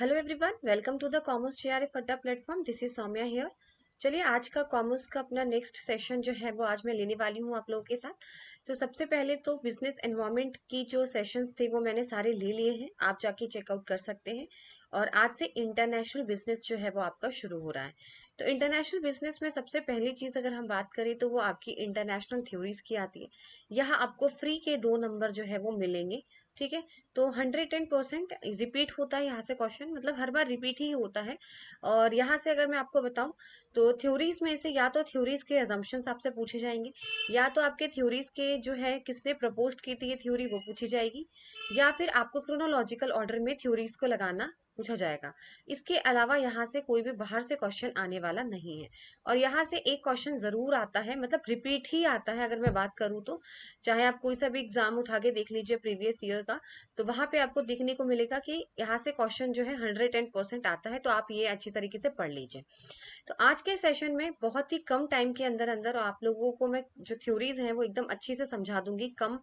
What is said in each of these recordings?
Hello everyone, welcome to the commerce JRF अड्डा platform. This is Saumya here. चलिए, आज का कॉमर्स का अपना नेक्स्ट सेशन जो है वो आज मैं लेने वाली हूँ आप लोगों के साथ। तो सबसे पहले तो बिजनेस एनवायरनमेंट की जो सेशंस थे वो मैंने सारे ले लिए हैं, आप जाके चेकआउट कर सकते हैं। और आज से इंटरनेशनल बिजनेस जो है वो आपका शुरू हो रहा है। तो इंटरनेशनल बिजनेस में सबसे पहली चीज अगर हम बात करें तो वो आपकी इंटरनेशनल थ्योरीज की आती है। यहाँ आपको फ्री के 2 नंबर जो है वो मिलेंगे। ठीक है। तो 110% रिपीट होता है यहाँ से क्वेश्चन, मतलब हर बार रिपीट ही होता है। और यहाँ से अगर मैं आपको बताऊं तो थ्योरीज में से या तो थ्योरीज के अजम्पशंस आपसे पूछे जाएंगे, या तो आपके थ्योरीज के जो है किसने प्रपोज की थी ये थ्योरी वो पूछी जाएगी, या फिर आपको क्रोनोलॉजिकल ऑर्डर में थ्योरीज को लगाना पूछा जाएगा। इसके अलावा यहाँ से कोई भी बाहर से क्वेश्चन आने वाला नहीं है। और यहाँ से एक क्वेश्चन जरूर आता है, मतलब रिपीट ही आता है अगर मैं बात करूँ तो। चाहे आप कोई सा भी एग्जाम उठा के देख लीजिए प्रीवियस ईयर का, तो वहां पे आपको देखने को मिलेगा कि यहाँ से क्वेश्चन जो है 110% आता है। तो आप ये अच्छी तरीके से पढ़ लीजिए। तो आज के सेशन में बहुत ही कम टाइम के अंदर अंदर आप लोगों को मैं जो थ्योरीज हैं वो एकदम अच्छी से समझा दूंगी कम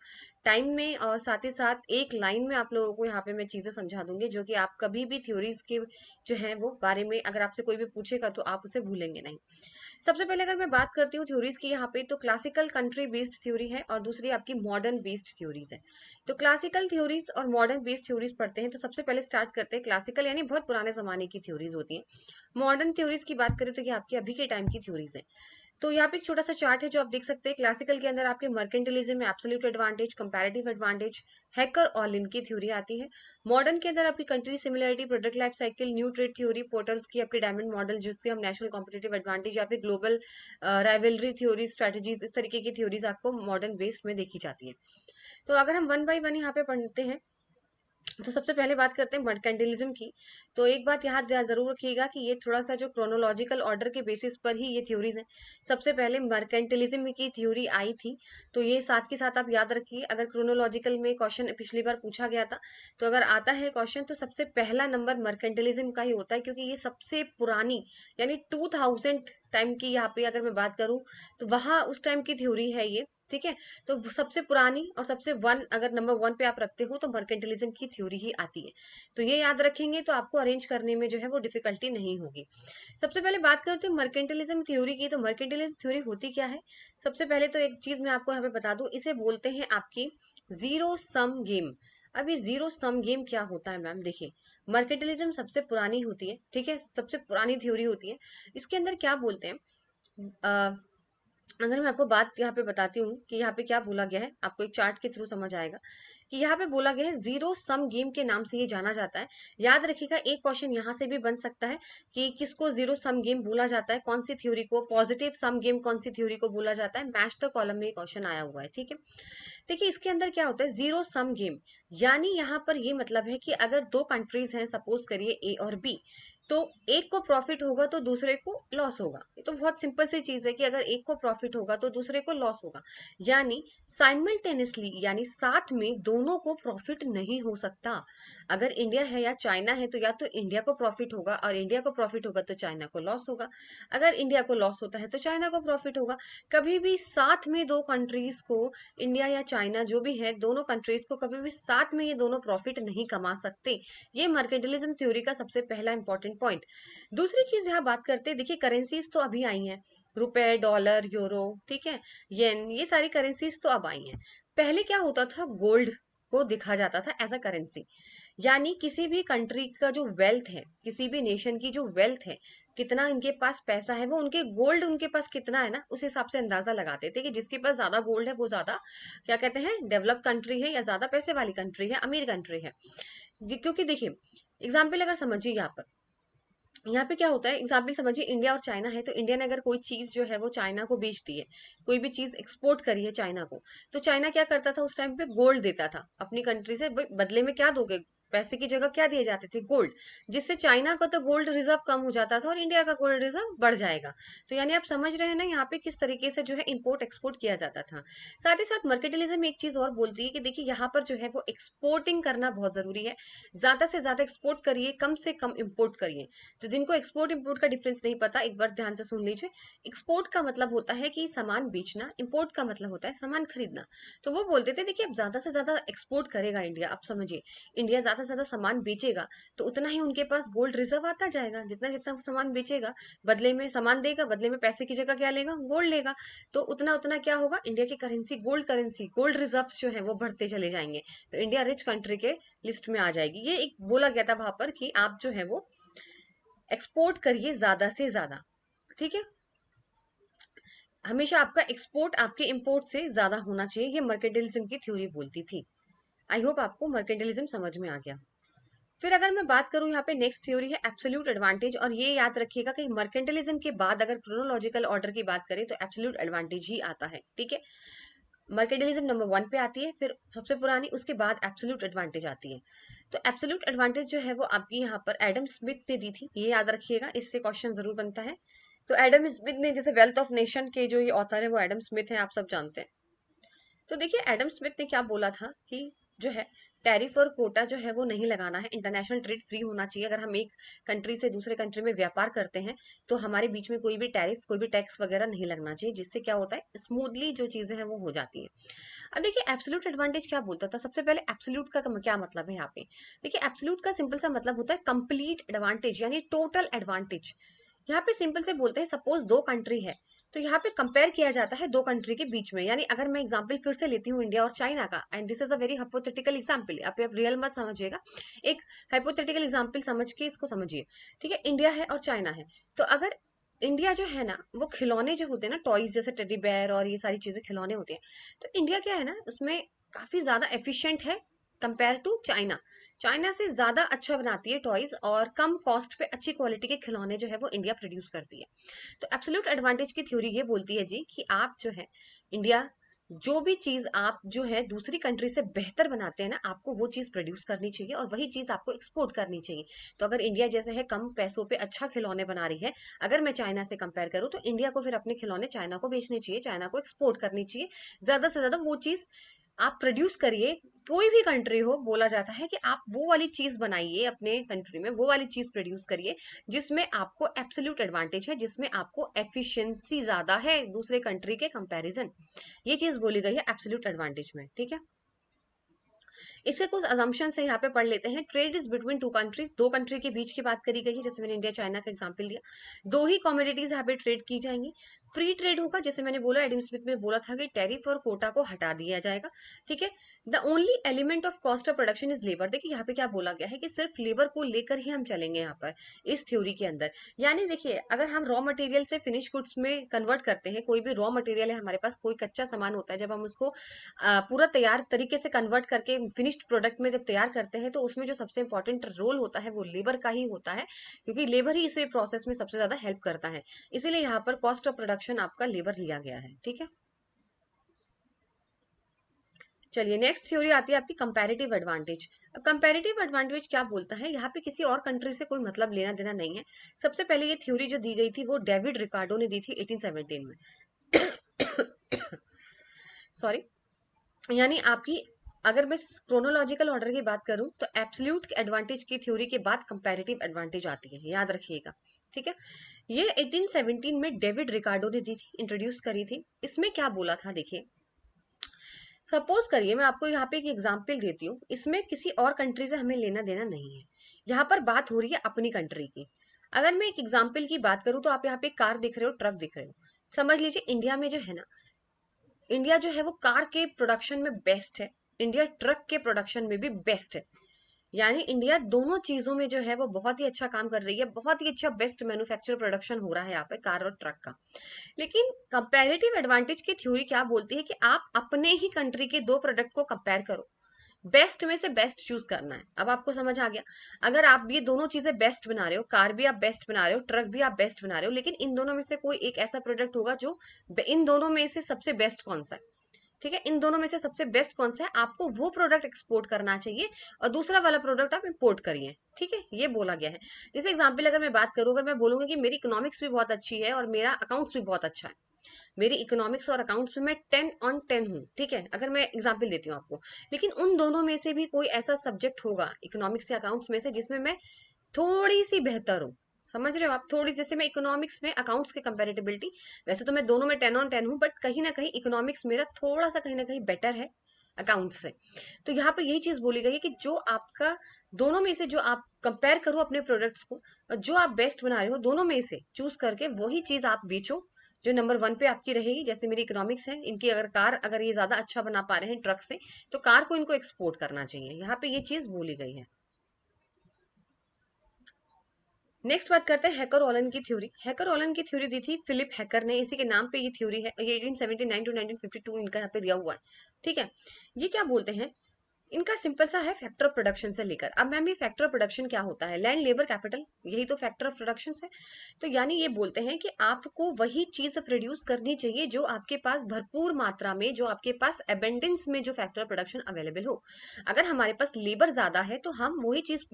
टाइम में, और साथ ही साथ एक लाइन में आप लोगों को यहाँ पे मैं चीजें समझा दूंगी जो कि आप कभी भी थ्योरीज के जो है वो बारे में अगर आपसे कोई भी पूछेगा तो आप उसे भूलेंगे नहीं। सबसे पहले अगर मैं बात करती हूँ थ्योरीज की यहाँ पे, तो क्लासिकल कंट्री बेस्ड थ्योरी है और दूसरी आपकी मॉडर्न बेस्ड थ्योरीज है। तो क्लासिकल थ्योरीज और मॉडर्न बेस्ड थ्योरीज पढ़ते हैं। तो सबसे पहले स्टार्ट करते हैं क्लासिकल, यानी बहुत पुराने जमाने की थ्योरीज होती है। मॉडर्न थ्योरीज की बात करें तो ये आपकी अभी के टाइम की थ्योरीज है। तो यहाँ पे एक छोटा सा चार्ट है जो आप देख सकते हैं। क्लासिकल के अंदर आपके मर्केंटिलिज्म में absolute advantage, comparative advantage, hacker all in की थ्योरी आती है। मॉडर्न के अंदर आपकी country similarity, product life cycle, new trade theory, portals की आपके डायमंड मॉडल जिससे हम नेशनल कॉम्पिटेटिव एडवांटेज, या फिर ग्लोबल राइवलरी थ्योरी, स्ट्रेटजीज, इस तरीके की थ्योरीज आपको मॉडर्न बेस्ड में देखी जाती है। तो अगर हम वन बाई वन यहाँ पे पढ़ते हैं तो सबसे पहले बात करते हैं मर्केंटिलिज्म की। तो एक बात यहाँ जरूर रखिएगा कि ये थोड़ा सा जो क्रोनोलॉजिकल ऑर्डर के बेसिस पर ही ये थ्योरीज हैं। सबसे पहले मर्केंटिलिज्म की थ्योरी आई थी। तो ये साथ के साथ आप याद रखिए, अगर क्रोनोलॉजिकल में क्वेश्चन पिछली बार पूछा गया था, तो अगर आता है क्वेश्चन तो सबसे पहला नंबर मर्केंटिलिज्म का ही होता है, क्योंकि ये सबसे पुरानी, यानी 2000 टाइम की यहाँ पे अगर मैं बात करूं तो वहां उस टाइम की थ्योरी है ये। ठीक है। तो सबसे पुरानी और सबसे वन, अगर नंबर वन पे आप रखते हो तो मर्केंटिलिज्म की थ्योरी ही आती है। तो ये याद रखेंगे तो आपको अरेंज करने में जो है वो डिफिकल्टी नहीं होगी। सबसे पहले बात करते हैं मर्केंटिलिज्म थ्योरी की। तो मर्केंटिलिज्म थ्योरी होती क्या है? सबसे पहले तो एक चीज मैं आपको यहाँ पे बता दूं, इसे बोलते हैं आपकी जीरो सम गेम। अभी जीरो सम गेम क्या होता है मैम? देखिए, मर्केंटिलिज्म सबसे पुरानी होती है, ठीक है, सबसे पुरानी थ्योरी होती है। इसके अंदर क्या बोलते हैं, अगर मैं आपको बात यहाँ पे बताती हूँ कि यहाँ पे क्या बोला गया है, आपको एक चार्ट के थ्रू समझ आएगा कि यहाँ पे बोला गया है जीरो सम गेम के नाम से ये जाना जाता है। याद रखिएगा, एक क्वेश्चन यहाँ से भी बन सकता है कि किसको जीरो सम गेम बोला जाता है, कौन सी थ्योरी को, पॉजिटिव सम गेम कौन सी थ्योरी को बोला जाता है। मैच द कॉलम में ये क्वेश्चन आया हुआ है। ठीक है। देखिए, इसके अंदर क्या होता है जीरो सम गेम, यानी यहाँ पर ये मतलब है कि अगर दो कंट्रीज हैं, सपोज करिए ए और बी, तो एक को प्रॉफिट होगा तो दूसरे को लॉस होगा। ये तो बहुत सिंपल सी चीज है कि अगर एक को प्रॉफिट होगा तो दूसरे को लॉस होगा। यानी साइमल्टेनियसली, यानी साथ में दोनों को प्रॉफिट नहीं हो सकता। अगर इंडिया है या चाइना है तो या तो इंडिया को प्रॉफिट होगा, और इंडिया को प्रॉफिट होगा तो चाइना को लॉस होगा। अगर इंडिया को लॉस होता है तो चाइना को प्रॉफिट होगा। कभी भी साथ में दो कंट्रीज को, इंडिया या चाइना जो भी है, दोनों कंट्रीज को कभी भी साथ में ये दोनों प्रॉफिट नहीं कमा सकते। ये मर्केंटिलिज्म थ्योरी का सबसे पहला इंपॉर्टेंट पॉइंट। दूसरी चीज यहाँ बात करते हैं, देखिए करेंसीज तो अभी आई हैं, रुपए, डॉलर, यूरो, ठीक है, येन, ये सारी करेंसीज तो अब आई हैं। पहले क्या होता था, गोल्ड को दिखा जाता था एज अ करेंसी। यानी किसी भी कंट्री का जो वेल्थ है, किसी भी नेशन की जो वेल्थ है, कितना इनके पास पैसा है, वो उनके गोल्ड उनके पास कितना है ना, उस हिसाब से अंदाजा लगाते थे कि जिसके पास ज्यादा गोल्ड है वो ज्यादा, क्या कहते हैं, डेवलप कंट्री है, या ज्यादा पैसे वाली कंट्री है, अमीर कंट्री है। क्योंकि देखिए, एग्जाम्पल अगर समझिए यहाँ पे क्या होता है, एग्जाम्पल समझिए इंडिया और चाइना है, तो इंडिया ने अगर कोई चीज जो है वो चाइना को बेच दी है, कोई भी चीज एक्सपोर्ट करी है चाइना को, तो चाइना क्या करता था उस टाइम पे, गोल्ड देता था अपनी कंट्री से। भाई, बदले में क्या दोगे? पैसे की जगह क्या दिए जाते थे? गोल्ड। जिससे चाइना का तो गोल्ड रिजर्व कम हो जाता था और इंडिया का गोल्ड रिजर्व बढ़ जाएगा। तो यानी आप समझ रहे हैं ना यहाँ पे किस तरीके से जो है इंपोर्ट एक्सपोर्ट किया जाता था। साथ ही साथ मर्केटिलिज्म एक चीज और बोलती है कि देखिए यहाँ पर जो है वो एक्सपोर्टिंग करना बहुत जरूरी है। ज्यादा से ज्यादा एक्सपोर्ट करिए, कम से कम इम्पोर्ट करिए। तो जिनको एक्सपोर्ट इंपोर्ट का डिफरेंस नहीं पता, एक बार ध्यान से सुन लीजिए। एक्सपोर्ट का मतलब होता है कि सामान बेचना, इंपोर्ट का मतलब होता है सामान खरीदना। तो वो बोलते थे देखिए अब ज्यादा से ज्यादा एक्सपोर्ट करेगा इंडिया, आप समझिए, इंडिया ज्यादा ज्यादा से ज्यादा सामान बेचेगा तो उतना ही उनके पास गोल्ड रिजर्व आता जाएगा। जितना जितना वो सामान बेचेगा, बदले में सामान देगा, बदले में पैसे की जगह क्या लेगा, गोल्ड लेगा। तो उतना उतना क्या होगा, इंडिया की करेंसी गोल्ड रिजर्व जो है वो बढ़ते चले जाएंगे। तो इंडिया रिच कंट्री के लिस्ट में आ जाएगी। ये एक बोला गया था वहां पर कि आप जो है वो एक्सपोर्ट करिए ज्यादा से ज्यादा। ठीक है, हमेशा आपका एक्सपोर्ट आपके इंपोर्ट से ज्यादा होना चाहिए, ये मर्केंटिलिज्म की थ्योरी बोलती थी। आई होप आपको मर्केंटिलिज्म समझ में आ गया। फिर अगर मैं बात करूं, यहाँ पे नेक्स्ट थ्योरी है एब्सोल्यूट एडवांटेज। और ये याद रखिएगा कि मर्केंटिलिज्म के बाद अगर क्रोनोलॉजिकल ऑर्डर की बात करें तो एब्सोल्यूट एडवांटेज ही आता है। ठीक है, मर्केंटिलिज्म नंबर 1 पे आती है, फिर सबसे पुरानी, उसके बाद एब्सोल्यूट एडवांटेज आती है। तो एब्सोल्यूट एडवांटेज जो है वो आपकी यहाँ पर एडम स्मिथ ने दी थी, ये याद रखिएगा, इससे क्वेश्चन जरूर बनता है। तो एडम स्मिथ ने, जैसे वेल्थ ऑफ नेशन के जो ये ऑथर है वो एडम स्मिथ है, आप सब जानते हैं। तो देखिए एडम स्मिथ ने क्या बोला था कि जो है टैरिफ और कोटा जो है वो नहीं लगाना है, इंटरनेशनल ट्रेड फ्री होना चाहिए। अगर हम एक कंट्री से दूसरे कंट्री में व्यापार करते हैं तो हमारे बीच में कोई भी टैरिफ, कोई भी टैक्स वगैरह नहीं लगना चाहिए, जिससे क्या होता है स्मूथली जो चीजें हैं वो हो जाती है। अब देखिए एब्सोल्यूट एडवांटेज क्या बोलता था। सबसे पहले एब्सोल्यूट का क्या मतलब है यहाँ पे। देखिए एब्सोल्यूट का सिंपल सा मतलब होता है कंप्लीट एडवांटेज, यानी टोटल एडवांटेज। यहाँ पे सिंपल से बोलते हैं, सपोज दो कंट्री है तो यहाँ पे कंपेयर किया जाता है दो कंट्री के बीच में। यानी अगर मैं एग्जांपल फिर से लेती हूँ इंडिया और चाइना का, and this is a very hypothetical example, आप रियल मत समझिएगा, एक हाइपोथेटिकल एग्जांपल समझ के इसको समझिए। ठीक है, इंडिया है और चाइना है। तो अगर इंडिया जो है ना वो खिलौने जो होते हैं ना, टॉयज जैसे टेडी बेयर और ये सारी चीजें खिलौने होते हैं, तो इंडिया क्या है ना उसमें काफी ज्यादा एफिशिएंट है कंपेयर टू चाइना। चाइना से ज्यादा अच्छा बनाती है टॉयज, और कम कॉस्ट पे अच्छी क्वालिटी के खिलौने जो है वो इंडिया प्रोड्यूस करती है। तो एब्सोल्यूट एडवांटेज की थ्योरी ये बोलती है जी कि आप जो है इंडिया, जो भी चीज आप जो है दूसरी कंट्री से बेहतर बनाते हैं ना, आपको वो चीज प्रोड्यूस करनी चाहिए और वही चीज आपको एक्सपोर्ट करनी चाहिए। तो अगर इंडिया जैसे है कम पैसों पे अच्छा खिलौने बना रही है, अगर मैं चाइना से कंपेयर करूं तो इंडिया को फिर अपने खिलौने चाइना को बेचने चाहिए, चाइना को एक्सपोर्ट करनी चाहिए। ज्यादा से ज्यादा वो चीज आप प्रोड्यूस करिए। कोई भी कंट्री हो, बोला जाता है कि आप वो वाली चीज बनाइए अपने कंट्री में, वो वाली चीज प्रोड्यूस करिए जिसमें आपको एब्सोल्यूट एडवांटेज है, जिसमें आपको एफिशिएंसी ज्यादा है दूसरे कंट्री के कंपैरिजन। ये चीज बोली गई है एब्सोल्यूट एडवांटेज में। ठीक है, इसके कुछ अजम्पशन से यहाँ पे पढ़ लेते हैं। Trade is between two countries, दो कंट्री के बीच की बात करी गई है, जैसे मैंने इंडिया चाइना का एग्जांपल दिया। दो ही कमोडिटीज यहाँ पे ट्रेड की जाएंगी। फ्री ट्रेड होगा, जैसे मैंने बोला, एडम स्मिथ ने बोला था कि टैरिफ और कोटा को हटा दिया जाएगा। ठीक है, the only element of cost of production is labour. देखिए यहाँ पे क्या बोला गया है कि सिर्फ लेबर को लेकर ही हम चलेंगे यहाँ पर इस थ्योरी के अंदर। यानी देखिए अगर हम रॉ मटेरियल से फिनिश गुड्स में कन्वर्ट करते हैं, कोई भी रॉ मटेरियल है हमारे पास, कोई कच्चा सामान होता है, जब हम उसको पूरा तैयार तरीके से कन्वर्ट करके फिनिश्ड प्रोडक्ट में जब तैयार करते हैं तो उसमें जो सबसे इंपॉर्टेंट रोल होता है वो लेबर का ही होता है, क्योंकि लेबर ही इस प्रोसेस में सबसे ज्यादा हेल्प करता है। इसीलिए यहाँ पर कॉस्ट ऑफ प्रोडक्शन आपका लेबर लिया गया है। ठीक है, चलिए नेक्स्ट थ्योरी आती है आपकी कंपैरेटिव एडवांटेज। कंपैरेटिव एडवांटेज क्या बोलता है, यहाँ पे किसी और कंट्री से कोई मतलब लेना देना नहीं है। सबसे पहले ये थ्योरी जो दी गई थी वो डेविड रिकार्डो ने दी थी 1817 में। सॉरी, यानी आपकी, अगर मैं क्रोनोलॉजिकल ऑर्डर की बात करूं तो एब्सोल्यूट एडवांटेज की थ्योरी के बाद कंपैरेटिव एडवांटेज आती है, याद रखिएगा। ठीक है, ये 1817 में डेविड रिकार्डो ने दी थी, इंट्रोड्यूस करी थी। इसमें क्या बोला था देखिए, सपोज करिए मैं आपको यहाँ पे एक एग्जांपल देती हूँ, इसमें किसी और कंट्री से हमें लेना देना नहीं है, यहाँ पर बात हो रही है अपनी कंट्री की। अगर मैं एक एग्जांपल की बात करूँ तो आप यहाँ पे कार दिख रहे हो, ट्रक दिख रहे हो, समझ लीजिए इंडिया में जो है ना, इंडिया जो है वो कार के प्रोडक्शन में बेस्ट है, इंडिया ट्रक के प्रोडक्शन में भी बेस्ट है। यानी इंडिया दोनों चीजों में जो है वो बहुत ही अच्छा काम कर रही है, बहुत ही अच्छा बेस्ट मैन्युफैक्चर प्रोडक्शन हो रहा है यहाँ पे कार और ट्रक का। लेकिन कंपैरेटिव एडवांटेज की थ्योरी क्या बोलती है कि आप अपने ही कंट्री के दो प्रोडक्ट को कंपेयर करो, बेस्ट में से बेस्ट चूज करना है। अब आपको समझ आ गया, अगर आप ये दोनों चीजें बेस्ट बना रहे हो, कार भी आप बेस्ट बना रहे हो, ट्रक भी आप बेस्ट बना रहे हो, लेकिन इन दोनों में से कोई एक ऐसा प्रोडक्ट होगा जो, इन दोनों में से सबसे बेस्ट कौन सा है, ठीक है, इन दोनों में से सबसे बेस्ट कौन सा है, आपको वो प्रोडक्ट एक्सपोर्ट करना चाहिए और दूसरा वाला प्रोडक्ट आप इंपोर्ट करिए। ठीक है, ये बोला गया है। जैसे एग्जांपल अगर मैं बात करूं, अगर मैं बोलूंगी कि मेरी इकोनॉमिक्स भी बहुत अच्छी है और मेरा अकाउंट्स भी बहुत अच्छा है, मेरी इकोनॉमिक्स और अकाउंट्स में मैं 10 on 10 हूँ, ठीक है, अगर मैं एग्जांपल देती हूँ आपको, लेकिन उन दोनों में से भी कोई ऐसा सब्जेक्ट होगा इकोनॉमिक्स या अकाउंट्स में से जिसमें मैं थोड़ी सी बेहतर हूँ, समझ रहे हो आप, थोड़ी, जैसे मैं इकोनॉमिक्स में अकाउंट्स की कंपेरेटिबिलिटी, वैसे तो मैं दोनों में 10 on 10 हूँ, बट कहीं ना कहीं इकोनॉमिक्स मेरा थोड़ा सा कहीं ना कहीं बेटर है अकाउंट से। तो यहाँ पे यही चीज बोली गई है कि जो आपका दोनों में से जो आप कंपेयर करो अपने प्रोडक्ट्स को, और जो आप बेस्ट बना रहे हो दोनों में से चूज करके वही चीज आप बेचो जो नंबर वन पे आपकी रहेगी। जैसे मेरी इकोनॉमिक्स है, इनकी अगर कार अगर ये ज्यादा अच्छा बना पा रहे हैं ट्रक से, तो कार को इनको एक्सपोर्ट करना चाहिए। यहाँ पे ये चीज बोली गई है। नेक्स्ट बात करते हैं हैकर ओलन की थ्योरी। हैकर ओलन की थ्योरी दी थी फिलिप हैकर ने, इसी के नाम पे ये थ्योरी है। ये 1879 टू 1952 इनका यहाँ पे दिया हुआ है। ठीक है, ये क्या बोलते हैं, इनका सिंपल सा है फैक्टर ऑफ प्रोडक्शन से लेकर। अब मैम ये फैक्टर ऑफ प्रोडक्शन क्या होता है, लैंड लेबर कैपिटल, यही तो फैक्टर ऑफ प्रोडक्शन है। तो यानी ये बोलते हैं कि आपको वही चीज प्रोड्यूस करनी चाहिए जो आपके पास भरपूर मात्रा में, जो आपके पास एबेंडेंस में जो फैक्टर ऑफ प्रोडक्शन अवेलेबल हो। अगर हमारे पास लेबर ज्यादा है तो हम वही चीज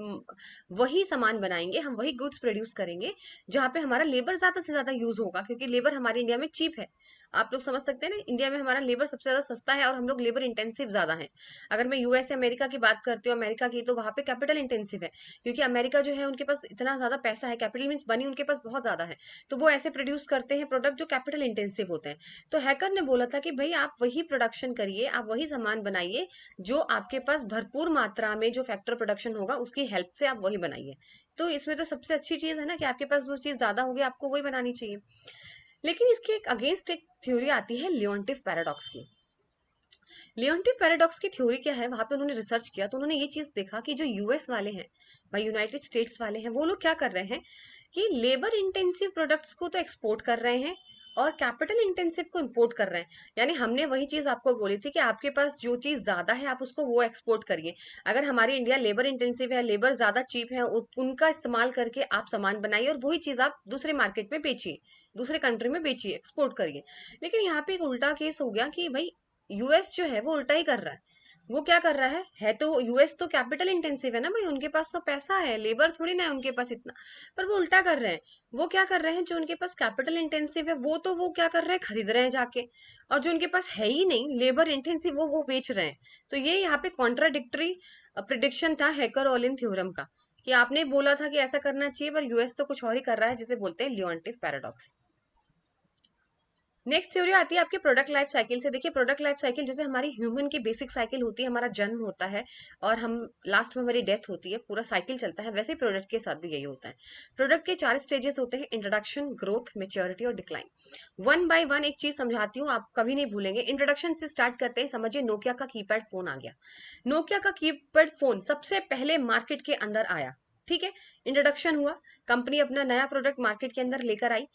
वही सामान बनाएंगे, हम वही गुड्स प्रोड्यूस करेंगे जहाँ पे हमारा लेबर ज्यादा से ज्यादा यूज होगा, क्योंकि लेबर हमारे इंडिया में चीप है। आप लोग समझ सकते हैं ना, इंडिया में हमारा लेबर सबसे ज्यादा सस्ता है और हम लोग लेबर इंटेंसिव ज्यादा है। अगर मैं यूएस या अमेरिका की बात करती हूँ, अमेरिका की, तो वहां पे कैपिटल इंटेंसिव है, क्योंकि अमेरिका जो है उनके पास इतना ज्यादा पैसा है, कैपिटल मीन्स बनी उनके पास बहुत ज्यादा है, तो वो ऐसे प्रोड्यूस करते हैं प्रोडक्ट जो कैपिटल इंटेंसिव होते हैं। तो हैकर ने बोला था कि भाई आप वही प्रोडक्शन करिए, आप वही सामान बनाइए जो आपके पास भरपूर मात्रा में जो फैक्टर प्रोडक्शन होगा उसकी हेल्प से आप वही बनाइए। तो इसमें तो सबसे अच्छी चीज है ना कि आपके पास जो चीज ज्यादा होगी आपको वही बनानी चाहिए। लेकिन इसके एक अगेंस्ट एक थ्योरी आती है लियोन्टिफ पैराडॉक्स की। लियोन्टिफ पैराडॉक्स की थ्योरी क्या है, वहां पे उन्होंने रिसर्च किया तो उन्होंने ये चीज देखा कि जो यूएस वाले हैं, भाई यूनाइटेड स्टेट्स वाले हैं, वो लोग क्या कर रहे हैं कि लेबर इंटेंसिव प्रोडक्ट्स को तो एक्सपोर्ट कर रहे हैं और कैपिटल इंटेंसिव को इंपोर्ट कर रहे हैं। यानी हमने वही चीज आपको बोली थी कि आपके पास जो चीज ज्यादा है आप उसको वो एक्सपोर्ट करिए। अगर हमारी इंडिया लेबर इंटेंसिव है, लेबर ज्यादा चीप है, उनका इस्तेमाल करके आप सामान बनाइए और वही चीज आप दूसरे मार्केट में बेचिए, दूसरे कंट्री में बेचिए, एक्सपोर्ट करिए। लेकिन यहाँ पे एक उल्टा केस हो गया कि भाई यूएस जो है वो उल्टा ही कर रहा है। वो क्या कर रहा है तो यूएस तो कैपिटल इंटेंसिव है ना भाई, उनके पास तो पैसा है, लेबर थोड़ी ना है उनके पास इतना। पर वो उल्टा कर रहे हैं, वो क्या कर रहे हैं, जो उनके पास कैपिटल इंटेंसिव है वो तो वो क्या कर रहे हैं, खरीद रहे हैं जाके, और जो उनके पास है ही नहीं लेबर इंटेंसिव वो बेच रहे हैं। तो ये यहाँ पे कॉन्ट्राडिक्टरी प्रिडिक्शन था हैकर ओलिन थ्योरम का, कि आपने बोला था कि ऐसा करना चाहिए पर यूएस तो कुछ और ही कर रहा है, जिसे बोलते हैं लियोन्टिफ पैराडॉक्स। नेक्स्ट थ्योरी आती है आपके प्रोडक्ट लाइफ साइकिल से। देखिए प्रोडक्ट लाइफ साइकिल जैसे हमारी ह्यूमन की बेसिक साइकिल होती है, हमारा जन्म होता है और हम लास्ट में हमारी डेथ होती है, पूरा साइकिल चलता है, वैसे ही प्रोडक्ट के साथ भी यही होता है। प्रोडक्ट के 4 स्टेजेस होते हैं, इंट्रोडक्शन, ग्रोथ, मेच्योरिटी और डिक्लाइन। वन बाय वन एक चीज समझाती हूँ, आप कभी नहीं भूलेंगे। इंट्रोडक्शन से स्टार्ट करते हैं, समझिए नोकिया का कीपैड फोन आ गया। नोकिया का कीपैड फोन सबसे पहले मार्केट के अंदर आया, ठीक है, इंट्रोडक्शन हुआ, कंपनी अपना नया प्रोडक्ट मार्केट के अंदर लेकर आई।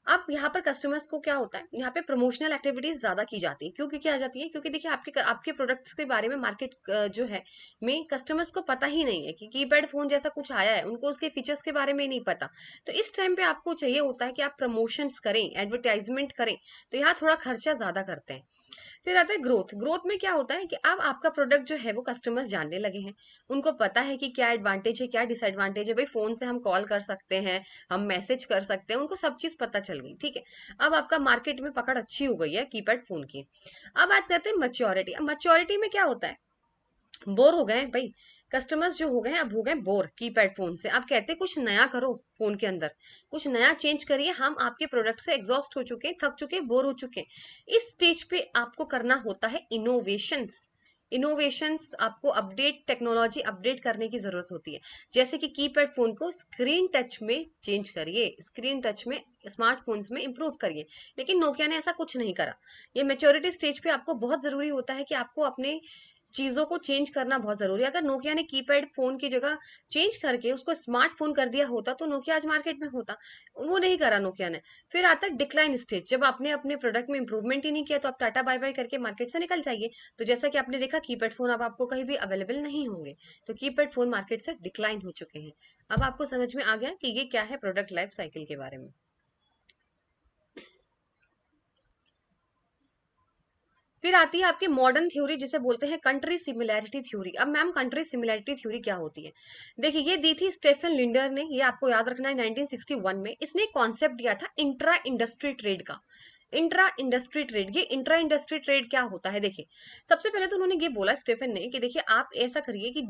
अब यहाँ पर कस्टमर्स को क्या होता है, यहाँ पे प्रमोशनल एक्टिविटीज ज्यादा की जाती है। क्यों की क्या जाती है, क्योंकि देखिए आपके आपके प्रोडक्ट्स के बारे में मार्केट जो है में कस्टमर्स को पता ही नहीं है कि कीपैड फोन जैसा कुछ आया है, उनको उसके फीचर्स के बारे में नहीं पता। तो इस टाइम पे आपको चाहिए होता है कि आप प्रमोशंस करें, एडवर्टाइजमेंट करें, तो यहाँ थोड़ा खर्चा ज्यादा करते हैं। फिर आता है ग्रोथ। ग्रोथ में क्या होता है कि अब आपका प्रोडक्ट जो है वो कस्टमर्स जानने लगे हैं, उनको पता है कि क्या एडवांटेज है क्या डिसएडवांटेज है। भाई फोन से हम कॉल कर सकते हैं, हम मैसेज कर सकते हैं, उनको सब चीज पता चल गई, ठीक है। अब आपका मार्केट में पकड़ अच्छी हो गई है कीपैड फोन की। अब बात करते हैं मैच्योरिटी। अब मैच्योरिटी में क्या होता है, बोर हो गए हैं भाई कस्टमर्स जो हो गए हैं, अब हो गए बोर कीपैड फोन से। आप कहते हैं कुछ नया करो, फोन के अंदर कुछ नया चेंज करिए, हम आपके प्रोडक्ट से एग्जॉस्ट हो चुके हैं, थक चुके हैं, बोर हो चुके हैं। इस स्टेज पे आपको करना होता है इनोवेशंस। इनोवेशंस आपको अपडेट, टेक्नोलॉजी अपडेट करने की जरूरत होती है। जैसे कि कीपैड फोन को स्क्रीन टच में चेंज करिए, स्क्रीन टच में स्मार्टफोन्स में इंप्रूव करिए। लेकिन नोकिया ने ऐसा कुछ नहीं करा। ये मेच्योरिटी स्टेज पे आपको बहुत जरूरी होता है कि आपको अपने चीजों को चेंज करना बहुत जरूरी है। अगर नोकिया ने कीपैड फोन की जगह चेंज करके उसको स्मार्टफोन कर दिया होता तो नोकिया आज मार्केट में होता, वो नहीं करा नोकिया ने। फिर आता है डिक्लाइन स्टेज, जब आपने अपने प्रोडक्ट में इंप्रूवमेंट ही नहीं किया तो आप टाटा बाय बाय करके मार्केट से निकल जाइए। तो जैसा कि आपने देखा कीपैड फोन अब आपको कहीं भी अवेलेबल नहीं होंगे, तो कीपैड फोन मार्केट से डिक्लाइन हो चुके हैं। अब आपको समझ में आ गया कि ये क्या है प्रोडक्ट लाइफ साइकिल के बारे में। फिर आती है आपकी मॉडर्न थ्योरी, जिसे बोलते हैं कंट्री सिमिलैरिटी थ्योरी। अब मैम कंट्री सिमिलैरिटी थ्योरी क्या होती है, देखिए ये दी थी स्टेफन लिंडर ने, ये आपको याद रखना है 1961 में। इसने कॉन्सेप्ट दिया था इंट्रा इंडस्ट्री ट्रेड का। इंट्रा इंडस्ट्री ट्रेड, ये इंट्रा इंडस्ट्री ट्रेड क्या होता है, देखिए सबसे पहले तो उन्होंने ये बोला स्टेफन ने कि देखिए आप ऐसा करिए कि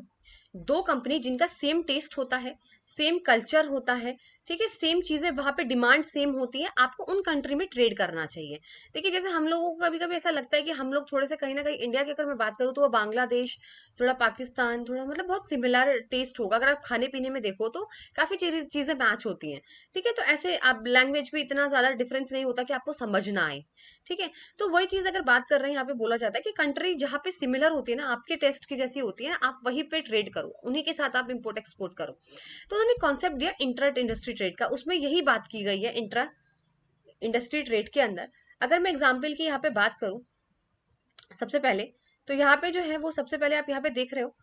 दो कंपनी जिनका सेम टेस्ट होता है, सेम कल्चर होता है, ठीक है, सेम चीजें वहां पे डिमांड सेम होती है, आपको उन कंट्री में ट्रेड करना चाहिए। देखिए जैसे हम लोगों को कभी कभी ऐसा लगता है कि हम लोग थोड़े से कहीं ना कहीं, इंडिया की अगर मैं बात करूँ तो वो बांग्लादेश, थोड़ा पाकिस्तान, थोड़ा मतलब बहुत सिमिलर टेस्ट होगा अगर आप खाने पीने में देखो तो, काफी चीजें मैच होती हैं। ठीक है, तो ऐसे आप लैंग्वेज भी इतना ज्यादा डिफरेंस नहीं होता कि आपको समझ ना आए। ठीक है, तो वही चीज अगर बात कर रहे हैं, यहाँ पे बोला जाता है कि कंट्री जहाँ पे सिमिलर होती है ना, आपके टेस्ट की जैसी होती है ना, आप वहीं पे ट्रेड करो, उन्हीं के साथ आप इम्पोर्ट एक्सपोर्ट करो। तो उन्होंने कॉन्सेप्ट दिया इंट्रा इंडस्ट्री ट्रेड का, उसमें यही बात की गई है इंट्रा इंडस्ट्री ट्रेड के अंदर। अगर मैं एग्जाम्पल की यहाँ पे बात करूं, सबसे पहले तो यहाँ पे जो है वो, सबसे पहले आप यहाँ पे देख रहे हो,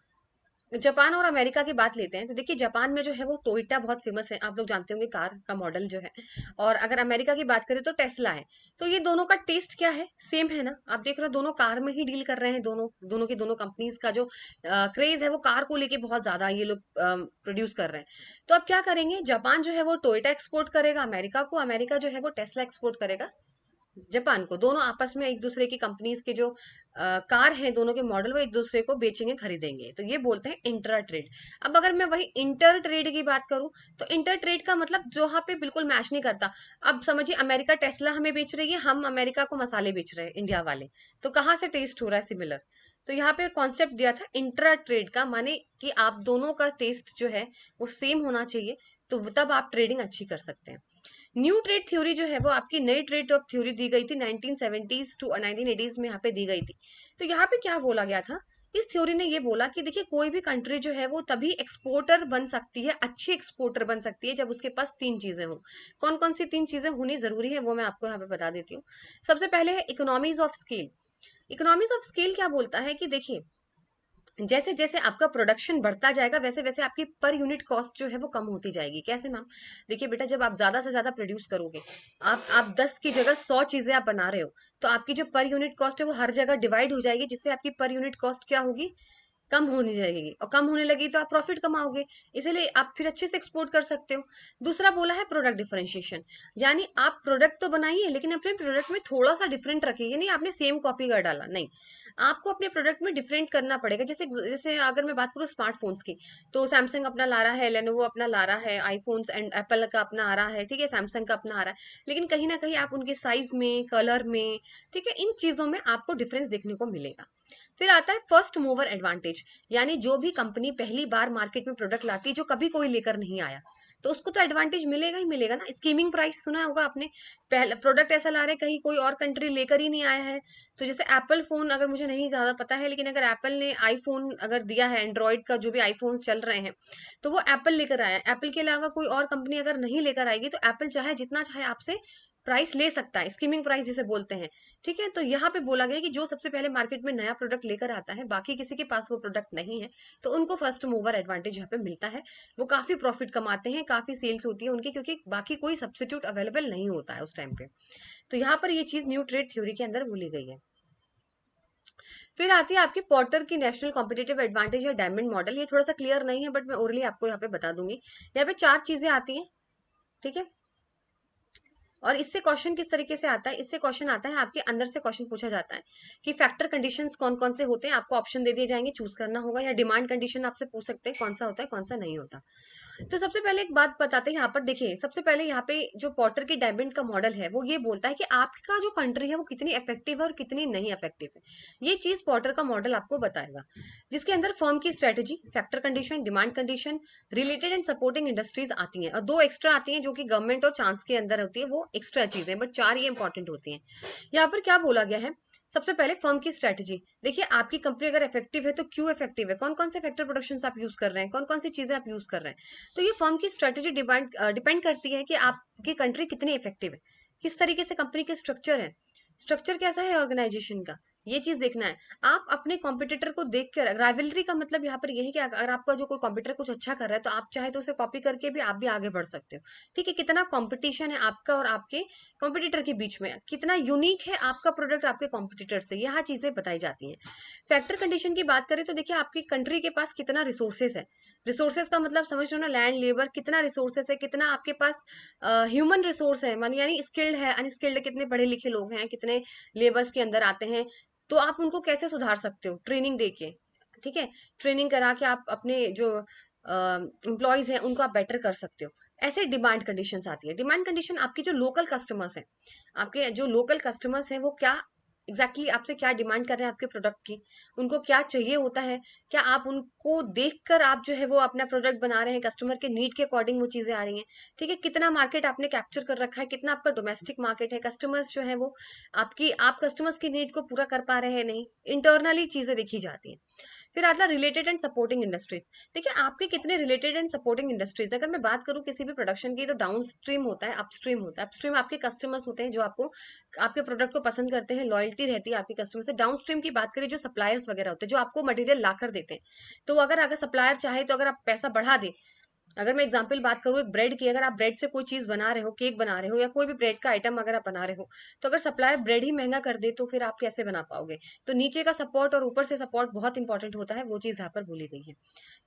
जापान और अमेरिका की बात लेते हैं तो देखिए जापान में जो है वो टोयोटा बहुत फेमस है, आप लोग जानते होंगे कार का मॉडल जो है। और अगर अमेरिका की बात करें तो टेस्ला है। तो ये दोनों का टेस्ट क्या है, सेम है ना, आप देख रहे हो दोनों कार में ही डील कर रहे हैं, दोनों दोनों की दोनों कंपनीज का जो क्रेज है वो कार को लेके बहुत ज्यादा ये लोग प्रोड्यूस कर रहे हैं। तो अब क्या करेंगे, जापान जो है वो टोयोटा एक्सपोर्ट करेगा अमेरिका को, अमेरिका जो है वो टेस्ला एक्सपोर्ट करेगा जापान को। दोनों आपस में एक दूसरे की कंपनीज के जो कार हैं, दोनों के मॉडल वो एक दूसरे को बेचेंगे खरीदेंगे, तो ये बोलते हैं इंट्रा ट्रेड। अब अगर मैं वही इंटर ट्रेड की बात करूं, तो इंटर ट्रेड का मतलब जो यहाँ पे बिल्कुल मैच नहीं करता। अब समझिए अमेरिका टेस्ला हमें बेच रही है, हम अमेरिका को मसाले बेच रहे हैं इंडिया वाले, तो कहाँ से टेस्ट हो रहा है सिमिलर। तो यहाँ पे कॉन्सेप्ट दिया था इंट्रा ट्रेड का, माने कि आप दोनों का टेस्ट जो है वो सेम होना चाहिए, तो तब आप ट्रेडिंग अच्छी कर सकते हैं। न्यू ट्रेड थ्योरी जो है वो आपकी नई ट्रेड ऑफ थ्योरी दी गई थी 1970s टू 1980s में, यहाँ पे दी गई थी। तो यहाँ पे क्या बोला गया था, इस थ्योरी ने ये बोला कि देखिए कोई भी कंट्री जो है वो तभी एक्सपोर्टर बन सकती है, अच्छी एक्सपोर्टर बन सकती है, जब उसके पास तीन चीजें हों। कौन कौन सी तीन चीजें होनी जरूरी है वो मैं आपको यहाँ पे बता देती हूँ। सबसे पहले है economies of scale. Economies of scale क्या बोलता है कि देखिए जैसे जैसे आपका प्रोडक्शन बढ़ता जाएगा वैसे वैसे आपकी पर यूनिट कॉस्ट जो है वो कम होती जाएगी। कैसे मैम, देखिए बेटा जब आप ज्यादा से ज्यादा प्रोड्यूस करोगे, आप 10 की जगह 100 चीजें आप बना रहे हो, तो आपकी जो पर यूनिट कॉस्ट है वो हर जगह डिवाइड हो जाएगी, जिससे आपकी पर यूनिट कॉस्ट क्या होगी, कम होने जाएगी, और कम होने लगी तो आप प्रॉफिट कमाओगे, इसीलिए आप फिर अच्छे से एक्सपोर्ट कर सकते हो। दूसरा बोला है प्रोडक्ट डिफरेंशिएशन, यानी आप प्रोडक्ट तो बनाइए लेकिन अपने प्रोडक्ट में थोड़ा सा डिफरेंट रखिए, नहीं आपने सेम कॉपी कर डाला, नहीं, आपको अपने प्रोडक्ट में डिफरेंट करना पड़ेगा। जैसे जैसे अगर मैं बात करूँ स्मार्टफोन्स की, तो सैमसंग अपना ला रहा है, लेनोवो अपना ला रहा है, आईफोन्स एंड एप्पल का अपना आ रहा है, ठीक है, सैमसंग का अपना आ रहा है, लेकिन कहीं ना कहीं आप उनके साइज में, कलर में, ठीक है, इन चीजों में आपको डिफरेंस देखने को मिलेगा। फिर आता है फर्स्ट मूवर एडवांटेज, यानी जो भी कंपनी पहली बार मार्केट में प्रोडक्ट लाती है जो कभी कोई लेकर नहीं आया, तो उसको तो एडवांटेज मिलेगा ही मिलेगा ना। स्कीमिंग प्राइस सुना होगा आपने, पहला प्रोडक्ट ऐसा ला रहे कहीं कोई और कंट्री लेकर ही नहीं आया है। तो जैसे एप्पल फोन, अगर मुझे नहीं ज्यादा पता है, लेकिन अगर एप्पल ने आईफोन अगर दिया है, एंड्रॉइड का जो भी आईफोन चल रहे हैं, तो वो एप्पल लेकर आया है, एप्पल के अलावा कोई और कंपनी अगर नहीं लेकर आएगी तो एप्पल चाहे जितना चाहे आपसे प्राइस ले सकता है, स्कीमिंग प्राइस जिसे बोलते हैं। ठीक है, तो यहाँ पे बोला गया है कि जो सबसे पहले मार्केट में नया प्रोडक्ट लेकर आता है, बाकी किसी के पास वो प्रोडक्ट नहीं है, तो उनको फर्स्ट मूवर एडवांटेज यहाँ पे मिलता है। वो काफी प्रॉफिट कमाते हैं, काफी सेल्स होती है उनकी, क्योंकि बाकी कोई सब्सिट्यूट अवेलेबल नहीं होता है उस टाइम पे। तो यहाँ पर ये चीज न्यू ट्रेड थ्योरी के अंदर बोली गई है। फिर आती है आपकी पॉर्टर की नेशनल कॉम्पिटेटिव एडवांटेज या डायमंड मॉडल। ये थोड़ा सा क्लियर नहीं है बट मैं ओरली आपको यहाँ पे बता दूंगी। यहाँ पे चार चीजें आती हैं, ठीक है, और इससे क्वेश्चन किस तरीके से आता है, इससे क्वेश्चन आता है आपके अंदर से क्वेश्चन पूछा जाता है कि फैक्टर कंडीशंस कौन कौन से होते हैं, आपको ऑप्शन दे दिए जाएंगे, चूज करना होगा, या डिमांड कंडीशन आपसे पूछ सकते हैं कौन सा होता है कौन सा नहीं होता। तो सबसे पहले एक बात बताते हैं यहाँ पर, देखिए सबसे पहले यहाँ पे जो पॉटर की डायमंड का मॉडल है वो ये बोलता है कि आपका जो कंट्री है वो कितनी इफेक्टिव है और कितनी नहीं इफेक्टिव है। ये चीज पॉटर का मॉडल आपको बताएगा, जिसके अंदर फर्म की strategy, factor condition, demand condition, related and supporting industries आती हैं, और दो एक्स्ट्रा आती हैं जो कि गवर्नमेंट और चांस के अंदर होती है, वो एक्स्ट्रा चीजें, बट चार ये इंपॉर्टेंट होती हैं। यहाँ पर क्या बोला गया है, सबसे पहले फर्म की स्ट्रेटेजी, देखिए आपकी कंपनी अगर इफेक्टिव है तो क्यों इफेक्टिव है, कौन कौन से फैक्टर प्रोडक्शन आप यूज कर रहे हैं, कौन कौन सी चीजें आप यूज कर रहे हैं। तो ये फर्म की स्ट्रेटेजी डिपेंड करती है कि आपकी कंट्री कितनी इफेक्टिव है, किस तरीके से कंपनी के स्ट्रक्चर है, स्ट्रक्चर कैसा है ऑर्गेनाइजेशन का, ये चीज देखना है। आप अपने कॉम्पिटिटर को देख कर, राइवलरी का मतलब यहाँ पर यही है कि अगर आपका जो कोई कॉम्पिटिटर कुछ अच्छा कर रहा है तो आप चाहे तो उसे कॉपी करके भी आप भी आगे बढ़ सकते हो। ठीक है, कितना कंपटीशन है आपका और आपके कॉम्पिटिटर के बीच में, कितना यूनिक है आपका प्रोडक्ट आपके कॉम्पिटिटर से, यह चीजें बताई जाती हैं। फैक्टर कंडीशन की बात करें तो देखिए आपकी कंट्री के पास कितना रिसोर्सेस है, रिसोर्सेस का मतलब समझ रहे हो ना, लैंड, लेबर, कितना रिसोर्सेस है, कितना आपके पास ह्यूमन रिसोर्स है, मान यानी स्किल्ड है, अनस्किल्ड, कितने पढ़े लिखे लोग हैं, कितने लेबर्स के अंदर आते हैं, तो आप उनको कैसे सुधार सकते हो, ट्रेनिंग देके। ठीक है, ट्रेनिंग करा के आप अपने जो एम्प्लॉयज हैं उनको आप बेटर कर सकते हो। ऐसे डिमांड कंडीशंस आती है। डिमांड कंडीशन आपकी जो लोकल कस्टमर्स हैं, आपके जो लोकल कस्टमर्स हैं वो क्या एग्जैक्टली आपसे क्या डिमांड कर रहे हैं आपके प्रोडक्ट की, उनको क्या चाहिए होता है, क्या आप उनको देखकर आप जो है वो अपना प्रोडक्ट बना रहे हैं, कस्टमर के नीड के अकॉर्डिंग वो चीजें आ रही हैं। ठीक है, कितना मार्केट आपने कैप्चर कर रखा है, कितना आपका डोमेस्टिक मार्केट है, कस्टमर्स जो है वो आप कस्टमर्स की नीड को पूरा कर पा रहे हैं नहीं, इंटरनली चीजें देखी जाती हैं। फिर आता है रिलेटेड एंड सपोर्टिंग इंडस्ट्रीज। देखिए आपके कितने रिलेटेड एंड सपोर्टिंग इंडस्ट्रीज, अगर मैं बात करूं किसी भी प्रोडक्शन की, तो डाउन स्ट्रीम होता है, अपस्ट्रीम होता है। अपस्ट्रीम आपके कस्टमर्स होते हैं जो आपको आपके प्रोडक्ट को पसंद करते हैं, लॉयल्टी रहती है आपके कस्टमर से। डाउन स्ट्रीम की बात करें, जो सप्लायर्स वगैरह होते हैं जो आपको मटेरियल ला कर देते हैं, तो अगर अगर सप्लायर चाहे तो अगर आप पैसा बढ़ा दे, अगर मैं एग्जांपल बात करूं एक ब्रेड की, अगर आप ब्रेड से कोई चीज बना रहे हो, केक बना रहे हो या कोई भी ब्रेड का आइटम अगर आप बना रहे हो, तो अगर सप्लायर ब्रेड ही महंगा कर दे तो फिर आप कैसे बना पाओगे। तो नीचे का सपोर्ट और ऊपर से सपोर्ट बहुत इंपॉर्टेंट होता है, वो चीज यहाँ पर बोली गई है।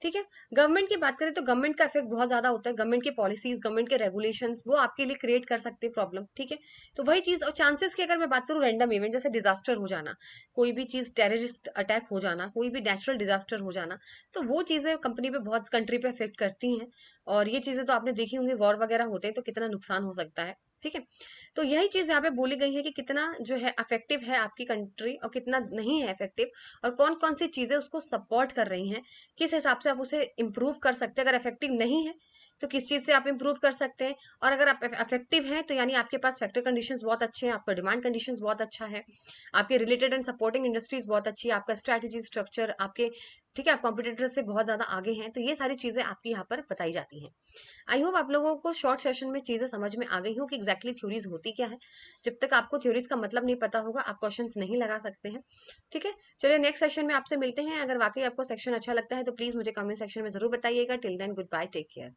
ठीक है, गवर्नमेंट की बात करें तो गवर्नमेंट का इफेक्ट बहुत ज्यादा होता है। गवर्नमेंट की पॉलिसीज, गवर्नमेंट के रेगुलेशंस वो आपके लिए क्रिएट कर सकते हैं प्रॉब्लम। ठीक है, तो वही चीज। और चांसेस की अगर मैं बात करूं, रैंडम इवेंट जैसे डिजास्टर हो जाना, कोई भी चीज टेररिस्ट अटैक हो जाना, कोई भी नेचुरल डिजास्टर हो जाना, तो वो चीजें कंपनी पे बहुत, कंट्री पे इफेक्ट करती हैं। और ये चीजें तो आपने देखी होंगी, वॉर वगैरह होते हैं तो कितना नुकसान हो सकता है। ठीक है, तो यही चीज यहाँ पे बोली गई है कि कितना जो है अफेक्टिव है आपकी कंट्री और कितना नहीं है इफेक्टिव, और कौन कौन सी चीजें उसको सपोर्ट कर रही हैं, किस हिसाब से आप उसे इम्प्रूव कर सकते हैं। अगर इफेक्टिव नहीं है तो किस चीज से आप इम्प्रूव कर सकते हैं, और अगर आप इफेक्टिव हैं तो यानी आपके पास फैक्टर कंडीशंस बहुत अच्छे हैं, आपका डिमांड कंडीशंस बहुत अच्छा है, आपके रिलेटेड एंड सपोर्टिंग इंडस्ट्रीज बहुत अच्छी है, आपका स्ट्रेटेजी स्ट्रक्चर आपके, ठीक है, आप कॉम्पिटिटर से बहुत ज्यादा आगे हैं। तो ये सारी चीजें आपकी यहाँ पर बताई जाती हैं। आई होप आप लोगों को शॉर्ट सेशन में चीजें समझ में आ गई हो कि एग्जैक्टली थ्योरीज होती क्या है। जब तक आपको थ्योरीज का मतलब नहीं पता होगा आप क्वेश्चंस नहीं लगा सकते हैं। ठीक है, चलिए नेक्स्ट सेशन में आपसे मिलते हैं। अगर वाकई आपको सेक्शन अच्छा लगता है तो प्लीज मुझे कमेंट सेक्शन में जरूर बताइएगा। Till then goodbye, take care.